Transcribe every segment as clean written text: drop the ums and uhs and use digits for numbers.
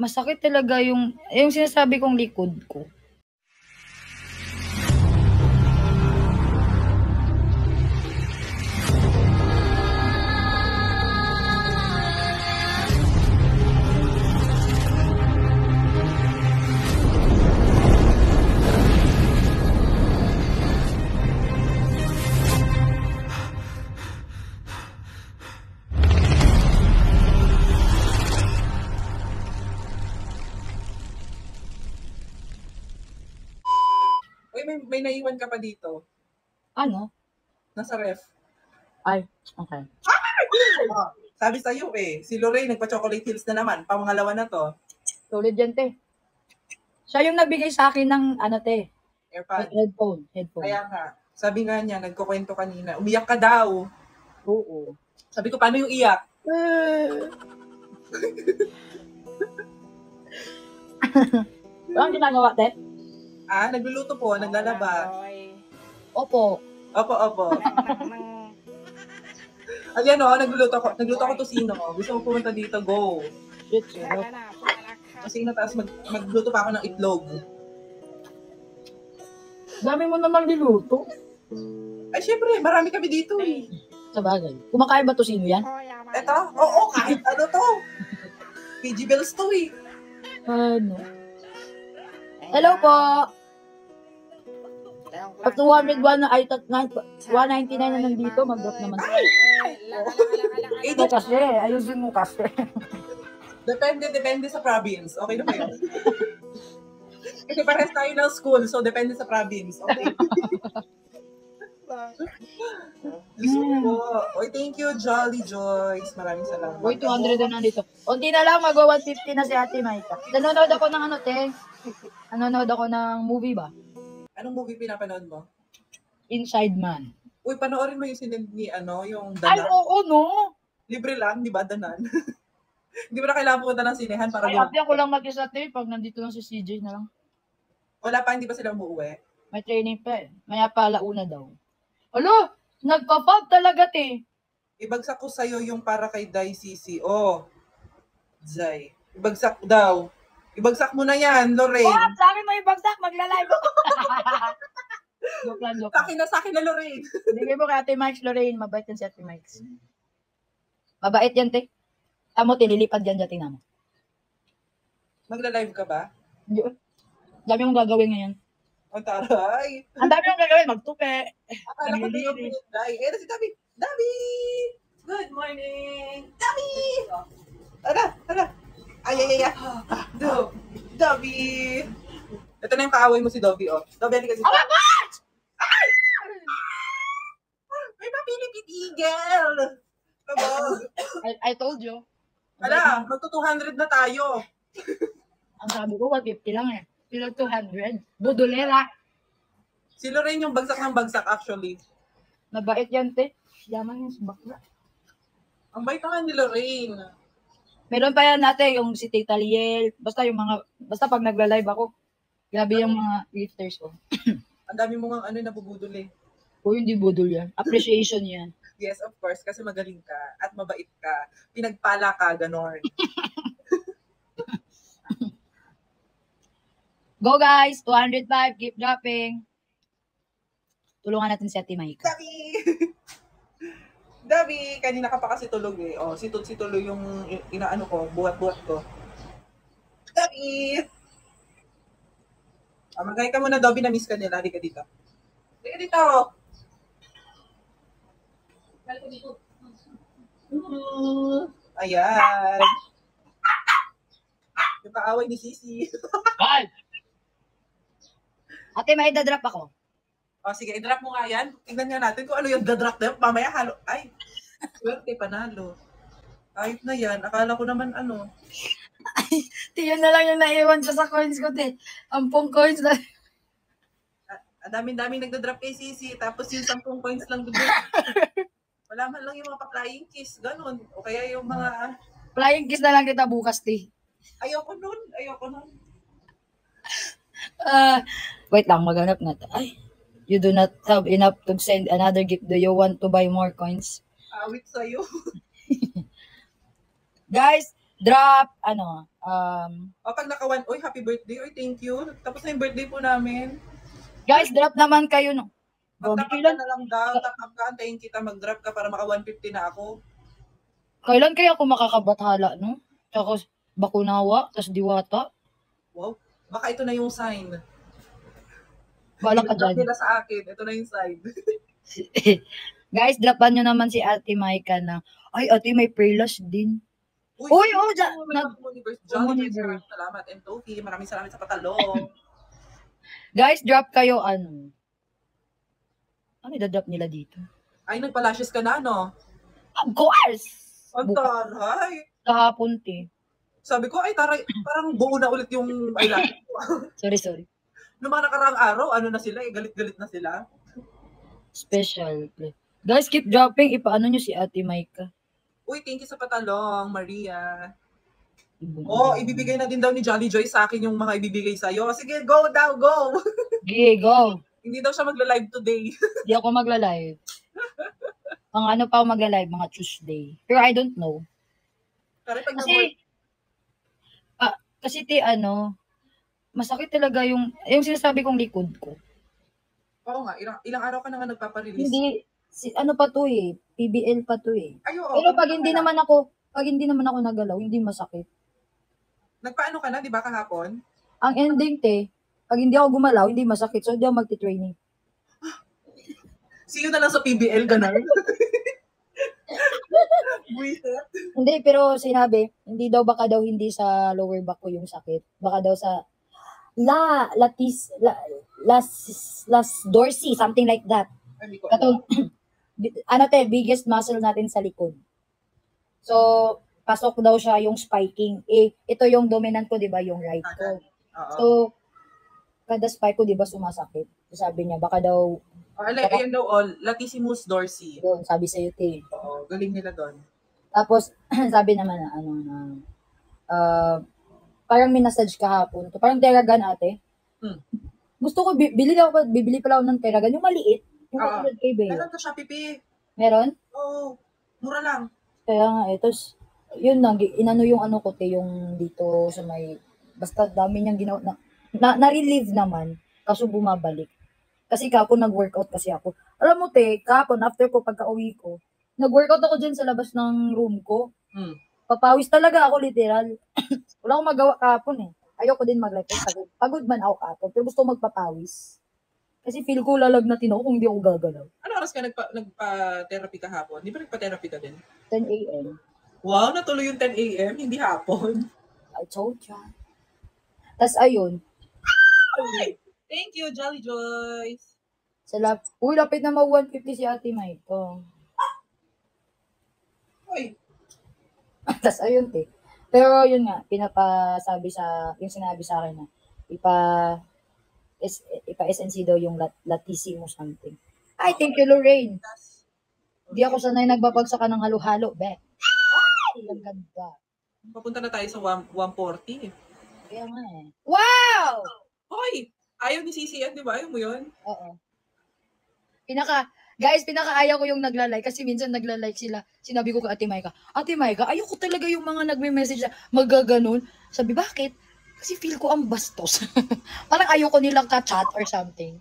masakit talaga yung sinasabi kong likod ko. May naiwan ka pa dito. Ano? Nasa ref. Ay, okay. Sabi sa'yo si Lorraine nagpa-chocolate hills na naman. Pangalawa na to. Tulad yan, te. Siya yung nagbigay sa akin ng, AirPod. Headphone. Kaya nga. Sabi nga niya, nagkukwento kanina. Umiyak ka daw. Oo. Sabi ko, paano yung iyak? Ano ginagawa, te? Nagluluto po, naglalaba. Opo. Ayan nagluto ako tosino. Gusto ko pumunta dito, go. Shit, Tosino, tapos magluto pa ako ng itlog. Dami mo naman niluto. Ay, syempre, marami kami dito Sabagay. Kumakain ba tosino yan? Eto? Oo, kahit ano to. PG Bells to Ano? Hello po! At 201 na 199 na nandito, mag-drop naman. Ito kasi, ayusin mo kasi. Depende sa province. Okay na ba yun? Kasi parehas tayo ng school, so depende sa province. Okay. Oy, thank you, Jolly Joyce. Maraming salamat. Uy, 200 na nandito. Unti na lang, mag-150 na si Ate Maika. Nanonood ako ng Nanonood ako ng movie ba? Anong movie pinapanood mo? Inside Man. Uy, panoorin mo yung sinend ni yung Danan. Ay, oo, no? Libre lang, di ba, Danan? Hindi mo na kailangan pumunta ng sinehan para Ay, ko lang mag-isa, pag nandito lang si CJ na lang. Wala pa, hindi pa sila umuwi? May training pa Maya pa, alauna daw. Alo, nagpa-pub talaga, te. Ibagsak ko sa'yo yung para kay Dai Sisi. Zay. Ibagsak daw. Ibagsak mo na yan, Lorraine. What? Sa akin mo ibagsak, magla-live ako. Joke lang. Sa akin na, Lorraine. Bigay mo kay Ate Mike's, Lorraine. Mabait yan si Ate Mike's. Mabait yan, te. Tamo, tinilipad yan dyan, tingnan mo. Magla-live ka ba? Dami mong gagawin ngayon. Ang taray. Ang dami mong gagawin, magtupe. Akala ko na yung pinitay. Si Dabi. Dabi! Good morning! Dabi! Ala. Ay. Dabi! Ito na yung kaaway mo si Dobby, Dobby, halika dito. Oh my God! Ay! May papilipit eagle! I told you. Ala, magto-200 na tayo. Ang sabi ko, 150 lang Sila 200. Budolera. Si Lorraine yung bagsak ng bagsak actually. Mabait yan, te. Yaman yung bakla. Ang bait naman ni Lorraine. Meron pa yan natin, yung si Tita Liel. Basta pag nagla-live ako, grabe yung mga lifters ko. Ang dami mo nga nabubudol O, hindi budol yan. Appreciation yan. Yes, of course. Kasi magaling ka at mabait ka. Pinagpala ka, ganon. Go guys! 205. Keep dropping. Tulungan natin si Ate Maika. Dabi! Kanina ka pa kasi tulog si Tuloy yung inaano ko, buhat-buhat ko. Dabi! Magkaya ka muna, Dobby, na-miss ka nila. Halika dito. Halika dito! Ayan. Yung kaaway ni Sisi. Ate, may dadrop ako. Sige, i-drop mo nga yan. Tingnan nga natin kung ano yung dadrop na yun. Mamaya halo. Ay, swerte, panalo. Ayop na yan. Akala ko naman Ay, yun na lang yung naiwan sa coins ko, te. Ampung coins na. Ang daming nagda-drop kay Sisi. Tapos yung 10 coins lang doon. Wala man lang yung mga pa-flying kiss. Ganon. O kaya yung mga... Flying kiss na lang kita bukas, te. Ayoko nun. Wait lang, maghanap na. Ay, you do not have enough to send another gift. Do you want to buy more coins? Awit sa'yo. Guys, drop, Pag naka-1, oy, happy birthday, oy, thank you. Tapos na yung birthday po namin. guys, drop naman kayo, no? Mag-top Grabe, up ka na lang daw, top up ka, antayin kita, mag-drop ka para maka-150 na ako. Kailan kaya ako makakabathala, no? Tapos, bakunawa, tapos diwata. Wow, baka ito na yung sign. Bala ka Drop dyan. nila sa akin, ito na yung sign. Guys, dropan nyo naman si Ate Maika na, ay, Ate, may praylash din. Uy, Johnny, salamat. And Toki, maraming salamat sa patalong. Guys, drop kayo, ano idadrop nila dito? Ay, nagpa-lashes ka na, no? Of course! Ang taray. Kahapon, te. Sabi ko, ay taray, parang buo na ulit yung eyelashes ko. Sorry. Noong mga nakaraang araw, ano na sila, galit-galit na sila. Special. Guys, keep dropping. Ipaano nyo si Ate Maika. Uy, thank you sa patalong, Maria. Ibibigay na din daw ni Jolly Joy sa akin yung mga ibibigay sa'yo. Sige, go daw, go! Sige, go! Hindi daw siya magla-live today. Hindi ako magla-live. Ang ano pa ako magla-live, mga Tuesday. Pero I don't know. Kasi masakit talaga yung sinasabi kong likod ko. Oo nga, ilang araw ka na nga nagpaparelease. Hindi, ano pa to eh, PBL pa to eh. Ay, oo, pero pag hindi naman ako nagalaw, hindi masakit. Nagpaano ka na, di ba, kahapon? Ang ending, pag hindi ako gumalaw, hindi masakit. So, hindi ako magti-training. See you na lang sa PBL, ganun. Hindi, pero sinabi, baka daw hindi sa lower back ko yung sakit. Baka daw sa last dorsey, something like that. Biggest muscle natin sa likod. So, pasok daw siya yung spiking. Ito yung dominant ko, di ba, yung right ko. So, kada spike ko, di ba, sumasakit. Sabi niya, baka daw... Ayan daw, latissimus dorsi. Yun, sabi sa'yo, te. Oo, galing nila doon. Tapos, sabi naman parang minasage kahapon. Parang Theragun, ate. Gusto ko, bibili pala ako ng Theragun. Yung maliit. Yung katulad kay Bea. Meron to siya, Pipi. Meron? Oo, mura lang. Kaya nga, tapos, yun lang, inano yung ano ko, yung dito sa may, basta dami niyang ginawa, na-relieve naman, kaso bumabalik. Kasi kahapon nag-workout kasi ako. Alam mo, kahapon, after ko, pagka-uwi ko, nag-workout ako dyan sa labas ng room ko. Papawis talaga ako, literal. Wala akong magawa kahapon Ayoko din mag-live. Pagod man ako kahapon, pero gusto magpapawis. Kasi feel ko lalagnatin ako kung hindi ako gagalaw. Ano oras ka nagpa-therapy kahapon? Di ba nagpa-therapy ka din? 10 a.m. Wow, natuloy yung 10 a.m., hindi hapon. I told ya. Tas ayun. Thank you, Jolly Joyce. Uy, lapit na mag-150 si Ate Maika. Uy. Tas ayun, Pero yun nga, yung sinabi sa akin na, ipa-SNC daw yung latissimus something. Ay, thank you, Lorraine. Hindi ako sanay nagbabagsakan ng halo-halo, be. Ay, ang ganda. Papunta na tayo sa 140. Kaya nga Wow! Hoy! Ayaw ni Sisi yan, di ba? Ayaw mo yun? Oo. Pinaka-ayaw ko yung nagla-like kasi minsan nagla-like sila. Sinabi ko kay Ate Maika, ayoko talaga yung mga nagme-message na magaganon. Sabi, bakit? Kasi feel ko ang bastos. Parang ayoko nilang ka-chat or something.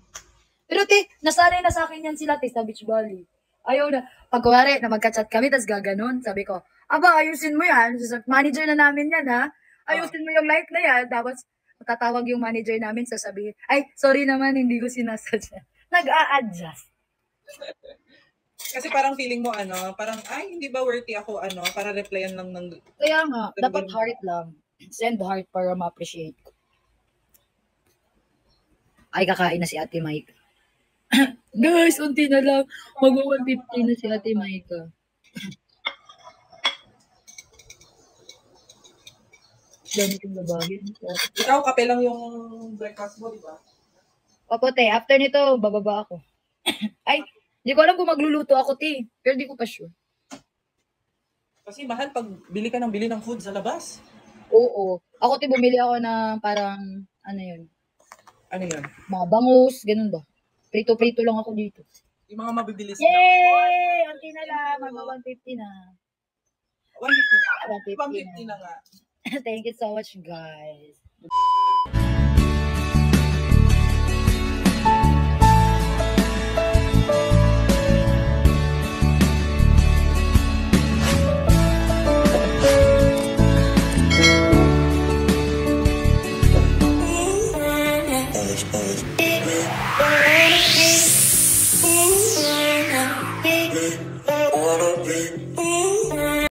Pero nasanay na sa akin yan sila, sa Beach Bali. Ayaw na. Pag kuwari na magka-chat kami, tas gaganon, sabi ko, ayusin mo yan. Manager na namin yan, ha? Ayusin mo yung like na yan. Tapos, tatawag yung manager namin, sasabihin, ay, sorry naman, hindi ko sinasadya. Nag-a-adjust. Kasi parang feeling mo, parang, ay, hindi ba worthy ako, para replyan lang ng... Kaya nga, dapat heart lang. Send heart para ma-appreciate ko. Ay, kakain na si Ate Maika. Guys, unti na lang. Mag-150 na si Ate Maika. Dami kong labahin. Ikaw, kape lang yung breakfast mo, di ba? Opo, after nito, bababa ako. Ay, hindi ko alam kung magluluto ako, pero di ko pa sure. Kasi mahal pag bili ka ng bili ng food sa labas. Oo. Ako, bumili ako ng parang, ano yun? Ano yun? Mga bangus, ganun ba? Prito-prito lang ako dito. Yung mga mabibilis na. Yay! Unti na lang. Mag-150 na. 150 na. 150 150 na nga. Thank you so much, guys.